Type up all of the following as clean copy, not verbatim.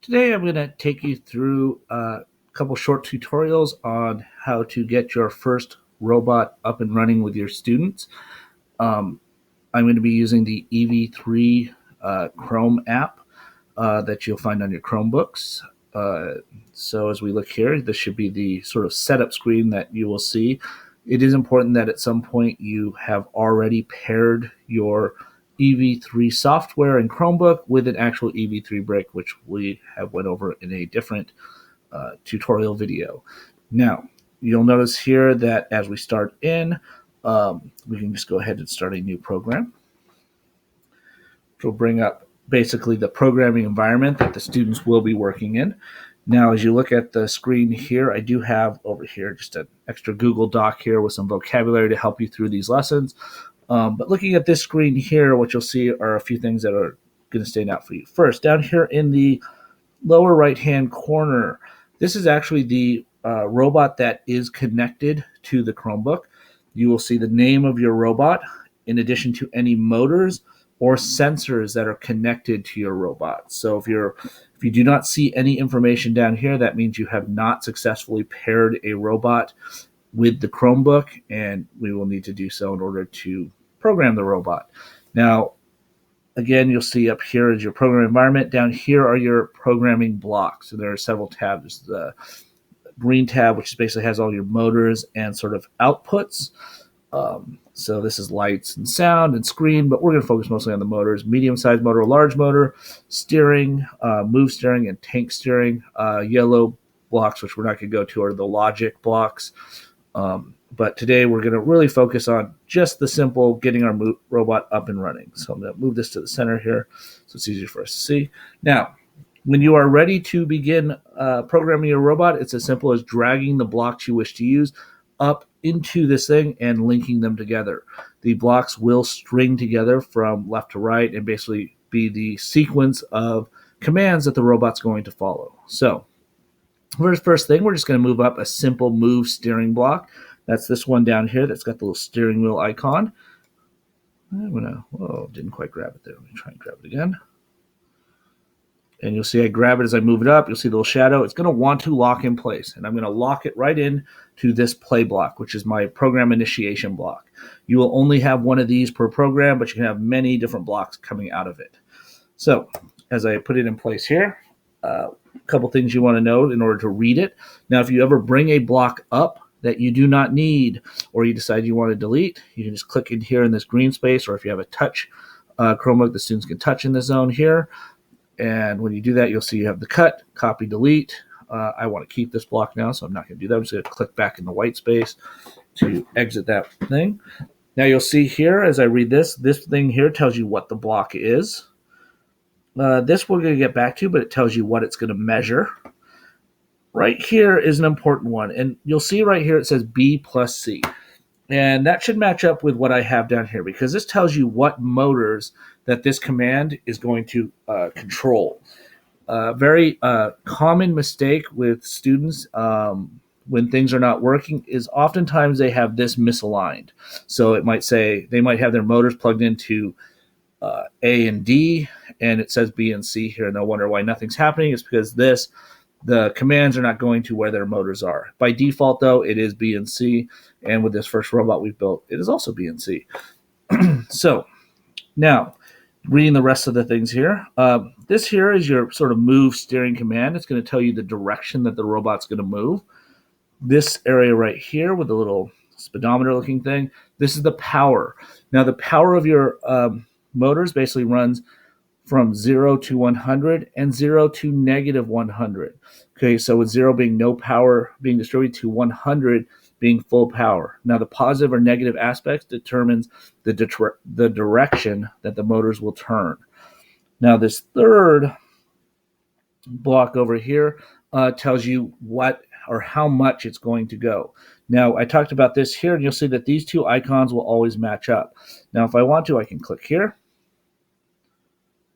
Today I'm going to take you through a couple short tutorials on how to get your first robot up and running with your students. Um, I'm going to be using the EV3 Chrome app that you'll find on your Chromebooks. So as we look here, this should be the sort of setup screen that you will see. It is important that at some point you have already paired your EV3 software and Chromebook with an actual EV3 brick, which we have went over in a different tutorial video. Now, you'll notice here that as we start in, we can just go ahead and start a new program, which will bring up basically the programming environment that the students will be working in. Now, as you look at the screen here, I do have over here just an extra Google Doc here with some vocabulary to help you through these lessons. But looking at this screen here, what you'll see are a few things that are going to stand out for you. First, down here in the lower right-hand corner, this is actually the robot that is connected to the Chromebook. You will see the name of your robot in addition to any motors or sensors that are connected to your robot. So if you do not see any information down here, that means you have not successfully paired a robot with the Chromebook, and we will need to do so in order to program the robot. Now, again, you'll see up here is your program environment. Down here are your programming blocks. So there are several tabs. There's the green tab, which basically has all your motors and sort of outputs. So this is lights and sound and screen, but we're going to focus mostly on the motors. Medium-sized motor, large motor, steering, move steering, and tank steering. Yellow blocks, which we're not going to go to, are the logic blocks. But today we're going to really focus on just the simple getting our robot up and running. So I'm going to move this to the center here so it's easier for us to see. Now, when you are ready to begin programming your robot, it's as simple as dragging the blocks you wish to use up into this thing and linking them together. The blocks will string together from left to right and basically be the sequence of commands that the robot's going to follow. So first thing, we're just going to move up a simple move steering block. That's this one down here that's got the little steering wheel icon. I'm going to, didn't quite grab it there. Let me try and grab it again. And you'll see I grab it as I move it up. You'll see the little shadow. It's going to want to lock in place. And I'm going to lock it right in to this play block, which is my program initiation block. You will only have one of these per program, but you can have many different blocks coming out of it. So as I put it in place here, a couple things you want to know in order to read it. Now, if you ever bring a block up that you do not need or you decide you want to delete, you can just click in here in this green space, or if you have a touch Chromebook, the students can touch in the zone here. And when you do that, you'll see you have the cut, copy, delete. I want to keep this block now, so I'm not going to do that. I'm just going to click back in the white space to exit that thing. Now you'll see here as I read this thing here tells you what the block is. This we're going to get back to, but it tells you what it's going to measure. Right here is an important one, and you'll see right here it says B plus C. And that should match up with what I have down here because this tells you what motors that this command is going to control. Very common mistake with students when things are not working is oftentimes they have this misaligned. So it might say they might have their motors plugged into A and D, and it says B and C here, and they'll wonder why nothing's happening. It's because the commands are not going to where their motors are. By default, though, it is B and C, and with this first robot we've built, it is also B and C. So now, reading the rest of the things here, this here is your sort of move steering command. It's going to tell you the direction that the robot's going to move. This area right here with the little speedometer looking thing, this is the power. Now, the power of your motors basically runs from 0 to 100 and 0 to negative 100. Okay, so with 0 being no power being distributed to 100 being full power. Now, the positive or negative aspects determines the direction that the motors will turn. Now, this third block over here tells you what or how much it's going to go. Now, I talked about this here, and you'll see that these two icons will always match up. Now, if I want to, I can click here.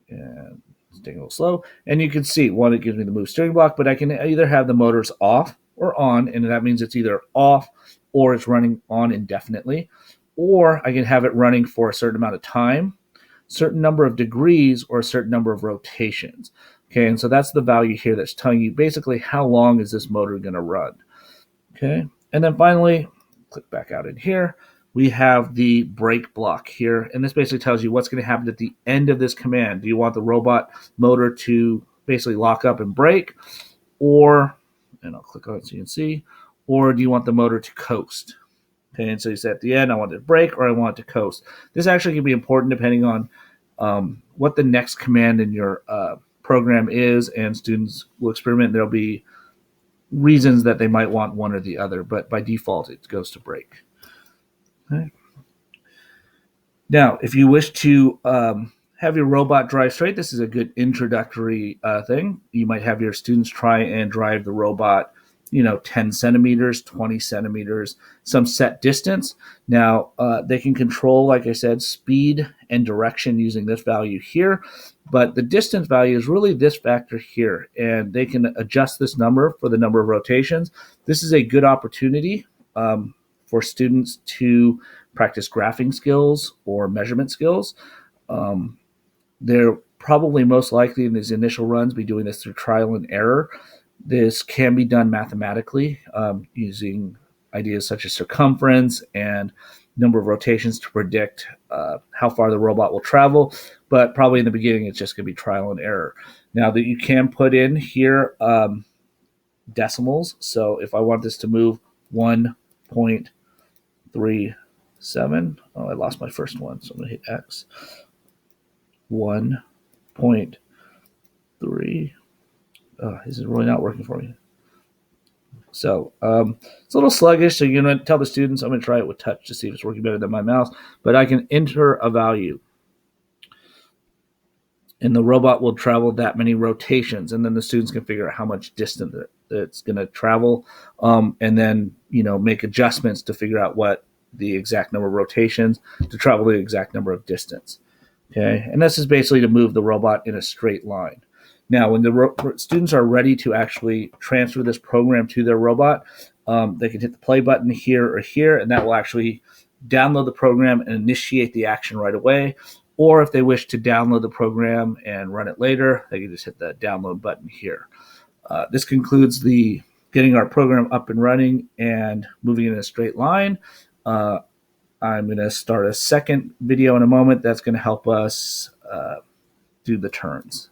And it's taking a little slow. And you can see, one, it gives me the move steering block, but I can either have the motors off or on, and that means it's either off or it's running on indefinitely, or I can have it running for a certain amount of time. certain number of degrees or a certain number of rotations. Okay, and so that's the value here that's telling you basically how long is this motor going to run. Okay, and then finally, click back out in here, we have the brake block here, and this basically tells you what's going to happen at the end of this command. Do you want the robot motor to basically lock up and brake, or, and I'll click on it so you can see, or do you want the motor to coast? Okay, and so you say at the end, I want it to brake or I want it to coast. This actually can be important depending on what the next command in your program is, and students will experiment. There'll be reasons that they might want one or the other, but by default, it goes to brake. Okay. Now, if you wish to have your robot drive straight, this is a good introductory thing. You might have your students try and drive the robot 10 centimeters, 20 centimeters, some set distance. Now, they can control, like I said, speed and direction using this value here, but the distance value is really this factor here, and they can adjust this number for the number of rotations. This is a good opportunity for students to practice graphing skills or measurement skills. They're probably most likely in these initial runs be doing this through trial and error. This can be done mathematically using ideas such as circumference and number of rotations to predict how far the robot will travel, but probably in the beginning it's just going to be trial and error. Now that you can put in here decimals, so if I want this to move 1.37, oh, I lost my first one, so I'm going to hit X. 1.3. This is really not working for me. So it's a little sluggish, so you're going to tell the students, I'm going to try it with touch to see if it's working better than my mouse, but I can enter a value. And the robot will travel that many rotations, and then the students can figure out how much distance it's going to travel, and then make adjustments to figure out what the exact number of rotations to travel the exact number of distance. Okay, and this is basically to move the robot in a straight line. Now, when the students are ready to actually transfer this program to their robot, they can hit the play button here or here, and that will actually download the program and initiate the action right away. Or if they wish to download the program and run it later, they can just hit the download button here. This concludes the getting our program up and running and moving in a straight line. I'm going to start a second video in a moment that's going to help us do the turns.